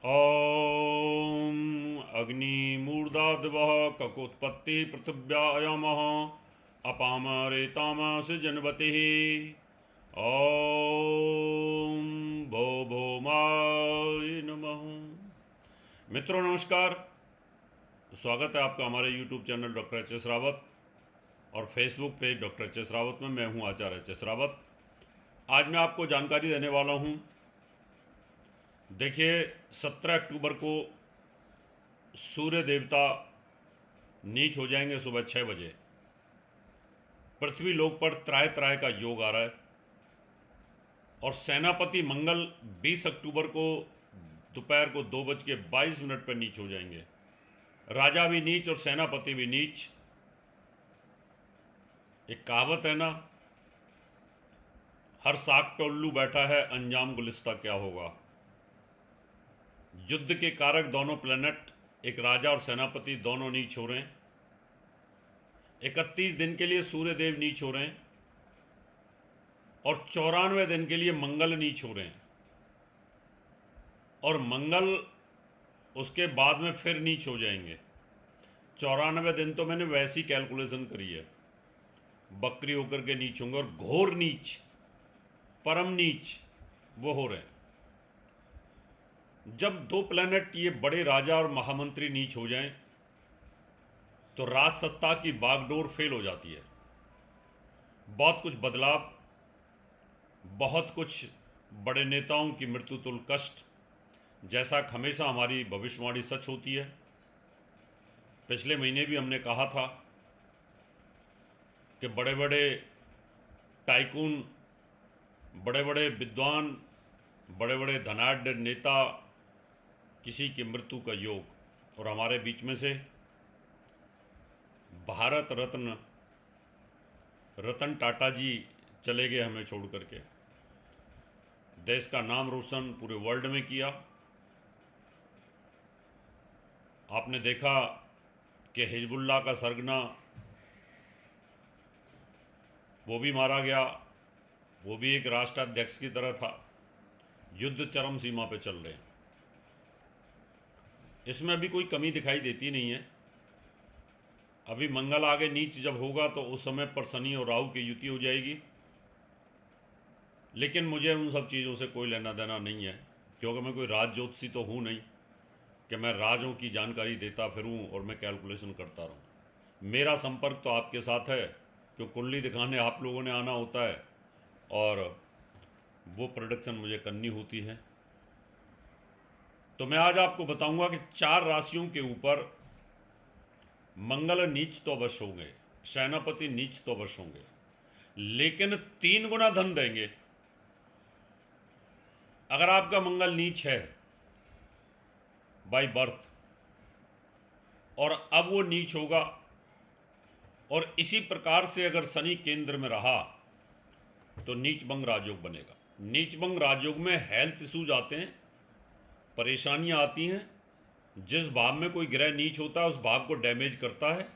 ॐ अग्निमूर्धाद्वः ककोत्पत्ति पृथिव्यायामः अपाम रेतामस जनवतिः ॐ भो भौमाय नमः। मित्रों नमस्कार, स्वागत है आपका हमारे YouTube channel doctor H S. Rawat और Facebook page doctor H S. Rawat में। मैं हूं आचार्य एच.एस. रावत। आज मैं आपको जानकारी देने वाला हूं। देखिए, 17 अक्टूबर को सूर्य देवता नीच हो जाएंगे सुबह 6 बजे। पृथ्वी लोक पर त्राय त्राय का योग आ रहा है और सेनापति मंगल 20 अक्टूबर को दोपहर को 2:22 पर नीच हो जाएंगे। राजा भी नीच और सेनापति भी नीच। एक कहावत है ना, हर साग पे उल्लू बैठा है, अंजाम गुलिस्ता क्या होगा। युद्ध के कारक दोनों प्लेनेट, एक राजा और सेनापति, दोनों नीच हो रहे हैं। 31 दिन के लिए सूर्य देव नीच हो रहे हैं और 94 दिन के लिए मंगल नीच हो रहे हैं और मंगल उसके बाद में फिर नीच हो जाएंगे। 94 दिन तो मैंने वैसी कैलकुलेशन करी है, बकरी होकर के नीच होंगे। और घोर नीच, परम नीच वो हो रहे हैं। जब दो प्लैनेट, ये बड़े राजा और महामंत्री नीच हो जाएं तो राज सत्ता की बागडोर फेल हो जाती है। बहुत कुछ बदलाव, बहुत कुछ बड़े नेताओं की मृत्यु तुल्य कष्ट, जैसा हमेशा हमारी भविष्यवाणी सच होती है। पिछले महीने भी हमने कहा था कि बड़े बड़े टाइकून, बड़े बड़े विद्वान, बड़े बड़े धनाढ्य नेता, किसी की मृत्यु का योग। और हमारे बीच में से भारत रत्न रतन टाटा जी चले गए हमें छोड़ करके। देश का नाम रोशन पूरे वर्ल्ड में किया। आपने देखा कि हिजबुल्लाह का सरगना वो भी मारा गया, वो भी एक राष्ट्राध्यक्ष की तरह था। युद्ध चरम सीमा पे चल रहे हैं। इसमें अभी कोई कमी दिखाई देती नहीं है। अभी मंगल आगे नीच जब होगा तो उस समय पर शनि और राहु की युति हो जाएगी। लेकिन मुझे उन सब चीज़ों से कोई लेना देना नहीं है, क्योंकि मैं कोई राज ज्योतिषी तो हूँ नहीं कि मैं राजों की जानकारी देता फिरूं और मैं कैलकुलेशन करता रहूं। मेरा संपर्क तो आपके साथ है, क्यों कुंडली दिखाने आप लोगों ने आना होता है और वो प्रोडक्शन मुझे करनी होती है। तो मैं आज आपको बताऊंगा कि 4 राशियों के ऊपर मंगल नीच तो अवश्य होंगे, सेनापति नीच तो अवश्य होंगे, लेकिन 3 गुना धन देंगे। अगर आपका मंगल नीच है बाय बर्थ और अब वो नीच होगा, और इसी प्रकार से अगर शनि केंद्र में रहा तो नीच भंग राजयोग बनेगा। नीच भंग राजयोग में हेल्थ इश्यूज आते हैं, परेशानियां आती हैं। जिस भाव में कोई ग्रह नीच होता है उस भाव को डैमेज करता है,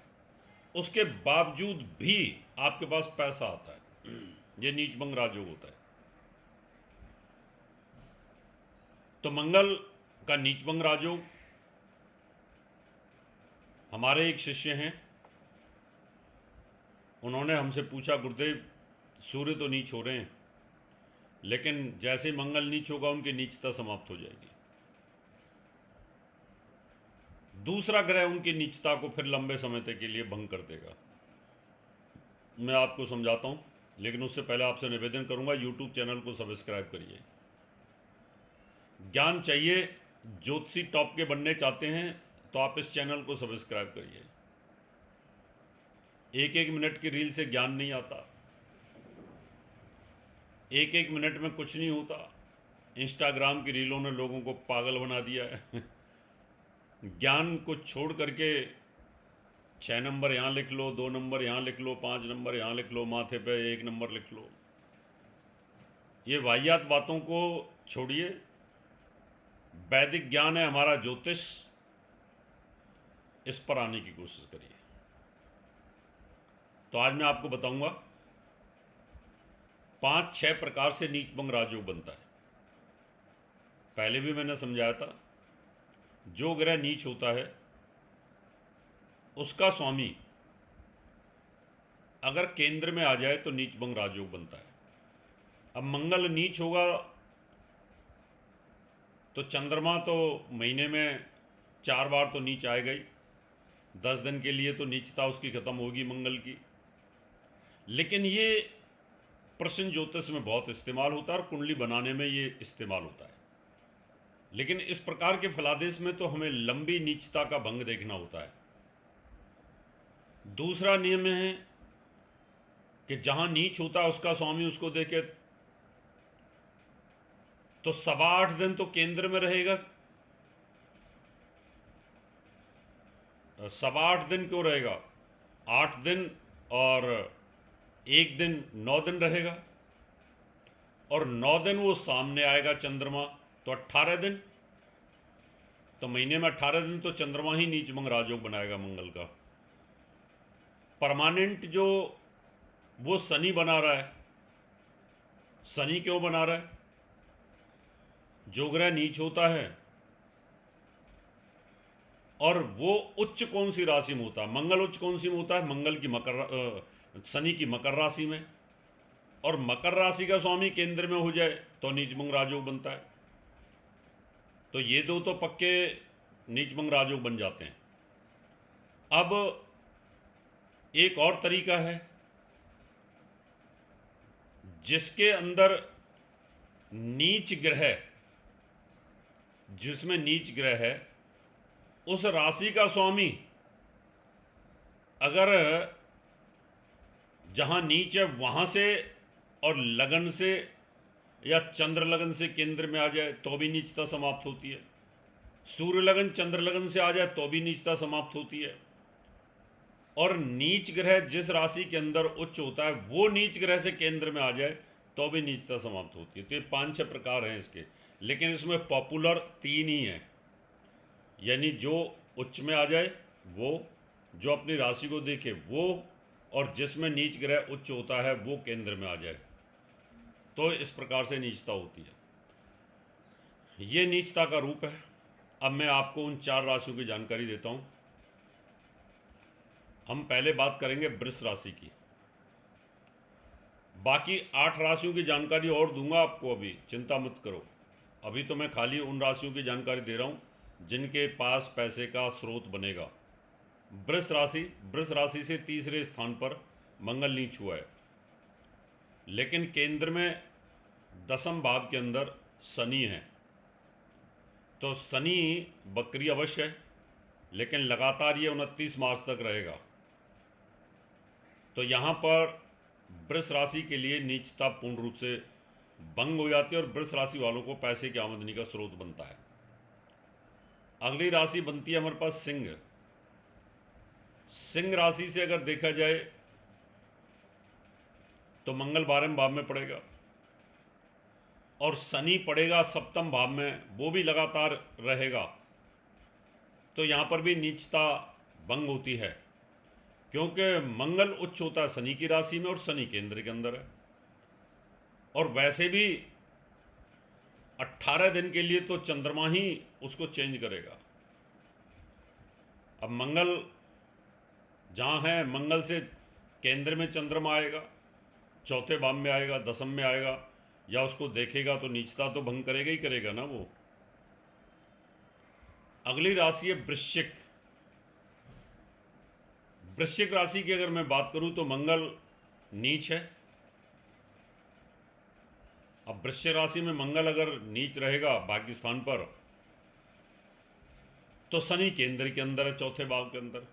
उसके बावजूद भी आपके पास पैसा आता है। ये नीच भंग राजयोग होता है। तो मंगल का नीच भंग राजयोग, हमारे एक शिष्य हैं, उन्होंने हमसे पूछा, गुरुदेव सूर्य तो नीच हो रहे हैं, लेकिन जैसे मंगल नीच होगा उनकी नीचता समाप्त हो जाएगी। दूसरा ग्रह उनकी नीचता को फिर लंबे समय तक के लिए भंग कर देगा। मैं आपको समझाता हूं, लेकिन उससे पहले आपसे निवेदन करूंगा, यूट्यूब चैनल को सब्सक्राइब करिए। ज्ञान चाहिए, ज्योतिषी टॉप के बनने चाहते हैं तो आप इस चैनल को सब्सक्राइब करिए। एक एक मिनट की रील से ज्ञान नहीं आता, एक एक मिनट में कुछ नहीं होता। इंस्टाग्राम की रीलों ने लोगों को पागल बना दिया है। ज्ञान को छोड़ करके 6 नंबर यहाँ लिख लो, 2 नंबर यहाँ लिख लो, 5 नंबर यहाँ लिख लो, माथे पे 1 नंबर लिख लो। ये वाहियात बातों को छोड़िए। वैदिक ज्ञान है हमारा ज्योतिष, इस पर आने की कोशिश करिए। तो आज मैं आपको बताऊंगा 5-6 प्रकार से नीच भंग राजयोग बनता है। पहले भी मैंने समझाया था जो ग्रह नीच होता है उसका स्वामी अगर केंद्र में आ जाए तो नीच भंग राजयोग बनता है। अब मंगल नीच होगा तो चंद्रमा तो महीने में 4 बार तो नीच आएगा ही, 10 दिन के लिए तो नीचता उसकी खत्म होगी मंगल की। लेकिन ये प्रश्न ज्योतिष में बहुत इस्तेमाल होता है और कुंडली बनाने में ये इस्तेमाल होता है। लेकिन इस प्रकार के फलादेश में तो हमें लंबी नीचता का भंग देखना होता है। दूसरा नियम है कि जहां नीच होता है उसका स्वामी उसको देखे तो 8.25 दिन तो केंद्र में रहेगा। 8.25 दिन क्यों रहेगा? 8 दिन और 1 दिन 9 दिन रहेगा, और 9 दिन वो सामने आएगा चंद्रमा, तो 18 दिन। तो महीने में 18 दिन तो चंद्रमा ही नीच भंग राजयोग बनाएगा मंगल का। परमानेंट जो वो शनि बना रहा है। शनि क्यों बना रहा है? जो ग्रह नीच होता है और वो उच्च कौन सी राशि में होता है? मंगल उच्च कौन सी में होता है? मंगल की शनि की मकर राशि में। और मकर राशि का स्वामी केंद्र में हो जाए तो नीच भंग राजयोग बनता है। तो ये दो तो पक्के नीच भंग राजयोग बन जाते हैं। अब एक और तरीका है जिसके अंदर नीच ग्रह, जिसमें नीच ग्रह है उस राशि का स्वामी अगर जहां नीच है वहां से और लगन से या चंद्र लगन से केंद्र में आ जाए तो भी नीचता समाप्त होती है। सूर्य लगन चंद्र लगन से आ जाए तो भी नीचता समाप्त होती है। और नीच ग्रह जिस राशि के अंदर उच्च होता है वो नीच ग्रह से केंद्र में आ जाए तो भी नीचता समाप्त होती है। तो ये 5-6 प्रकार हैं इसके, लेकिन इसमें पॉपुलर 3 ही हैं। यानी जो उच्च में आ जाए वो, जो अपनी राशि को देखे वो, और जिसमें नीच ग्रह उच्च होता है वो केंद्र में आ जाए, तो इस प्रकार से नीचता होती है। ये नीचता का रूप है। अब मैं आपको उन 4 राशियों की जानकारी देता हूँ। हम पहले बात करेंगे वृष राशि की, बाकी 8 राशियों की जानकारी और दूंगा आपको, अभी चिंता मत करो। अभी तो मैं खाली उन राशियों की जानकारी दे रहा हूँ जिनके पास पैसे का स्रोत बनेगा। वृष राशि से तीसरे स्थान पर मंगल नीच हुआ है, लेकिन केंद्र में 10वें भाव के अंदर शनि है। तो शनि बकरी अवश्य है, लेकिन लगातार ये 29 मार्च तक रहेगा। तो यहाँ पर वृष राशि के लिए नीचता पूर्ण रूप से भंग हो जाती है और वृष राशि वालों को पैसे की आमदनी का स्रोत बनता है। अगली राशि बनती है हमारे पास सिंह। सिंह राशि से अगर देखा जाए तो मंगल 12वें भाव में पड़ेगा और शनि पड़ेगा 7वें भाव में, वो भी लगातार रहेगा। तो यहाँ पर भी नीचता भंग होती है, क्योंकि मंगल उच्च होता है शनि की राशि में और शनि केंद्र के अंदर है। और वैसे भी 18 दिन के लिए तो चंद्रमा ही उसको चेंज करेगा। अब मंगल जहाँ है, मंगल से केंद्र में चंद्रमा आएगा, 4थे भाव में आएगा, 10वें में आएगा, या उसको देखेगा तो नीचता तो भंग करेगा ही करेगा ना वो। अगली राशि है वृश्चिक। वृश्चिक राशि की अगर मैं बात करूं तो मंगल नीच है। अब वृश्चिक राशि में मंगल अगर नीच रहेगा भाग्य स्थान पर, तो शनि केंद्र के अंदर है 4थे भाव के अंदर।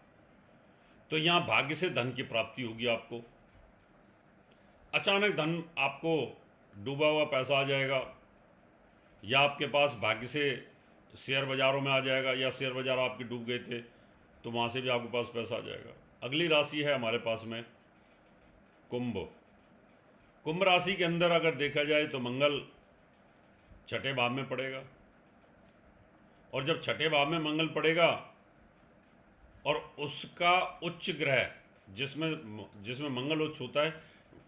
तो यहां भाग्य से धन की प्राप्ति होगी आपको। अचानक धन आपको डूबा हुआ पैसा आ जाएगा, या आपके पास भाग्य से शेयर बाज़ारों में आ जाएगा, या शेयर बाज़ार आपके डूब गए थे तो वहाँ से भी आपके पास पैसा आ जाएगा। अगली राशि है हमारे पास में कुंभ। कुंभ राशि के अंदर अगर देखा जाए तो मंगल 6ठे भाव में पड़ेगा, और जब 6ठे भाव में मंगल पड़ेगा और उसका उच्च ग्रह जिसमें मंगल उच्च होता है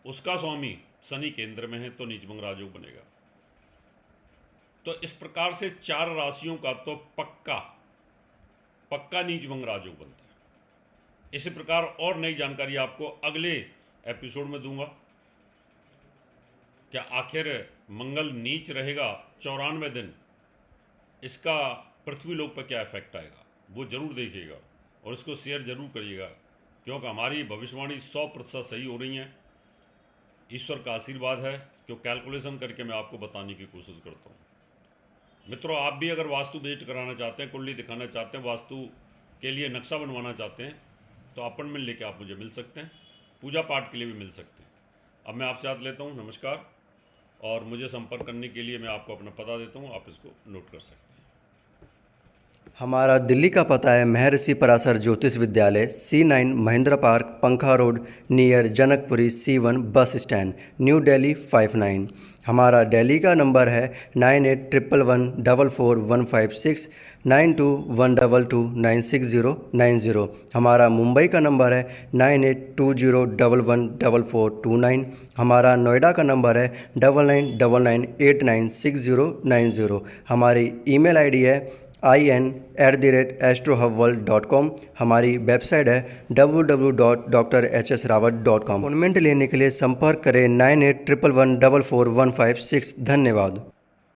उसका स्वामी शनि केंद्र में है, तो नीच भंग राजयोग बनेगा। तो इस प्रकार से 4 राशियों का तो पक्का पक्का नीच भंग राजयोग बनता है। इसी प्रकार और नई जानकारी आपको अगले एपिसोड में दूंगा। क्या आखिर मंगल नीच रहेगा 94 दिन, इसका पृथ्वी लोक पर क्या इफेक्ट आएगा, वो ज़रूर देखिएगा और इसको शेयर ज़रूर करिएगा, क्योंकि हमारी भविष्यवाणी 100% सही हो रही हैं। ईश्वर का आशीर्वाद है, क्यों कैलकुलेशन करके मैं आपको बताने की कोशिश करता हूँ। मित्रों, आप भी अगर वास्तु बेस्ड कराना चाहते हैं, कुंडली दिखाना चाहते हैं, वास्तु के लिए नक्शा बनवाना चाहते हैं, तो अपॉइंटमेंट लेके आप मुझे मिल सकते हैं। पूजा पाठ के लिए भी मिल सकते हैं। अब मैं आपसे हाथ लेता हूँ, नमस्कार। और मुझे संपर्क करने के लिए मैं आपको अपना पता देता हूँ, आप इसको नोट कर सकते हैं। हमारा दिल्ली का पता है महर्षि पराशर ज्योतिष विद्यालय, C9 महेंद्र पार्क, पंखा road, near Janakpuri, C1 bus stand, new Delhi 59। हमारा दिल्ली का नंबर है 9811144156, 9212296090। हमारा मुंबई का नंबर है 9820114429। हमारा नोएडा का नंबर है 9999896090। हमारी ईमेल आईडी है in@astrohubworld.com। हमारी वेबसाइट है www.drhsrawat.com। अपॉइंटमेंट लेने के लिए संपर्क करें 9811144156। धन्यवाद।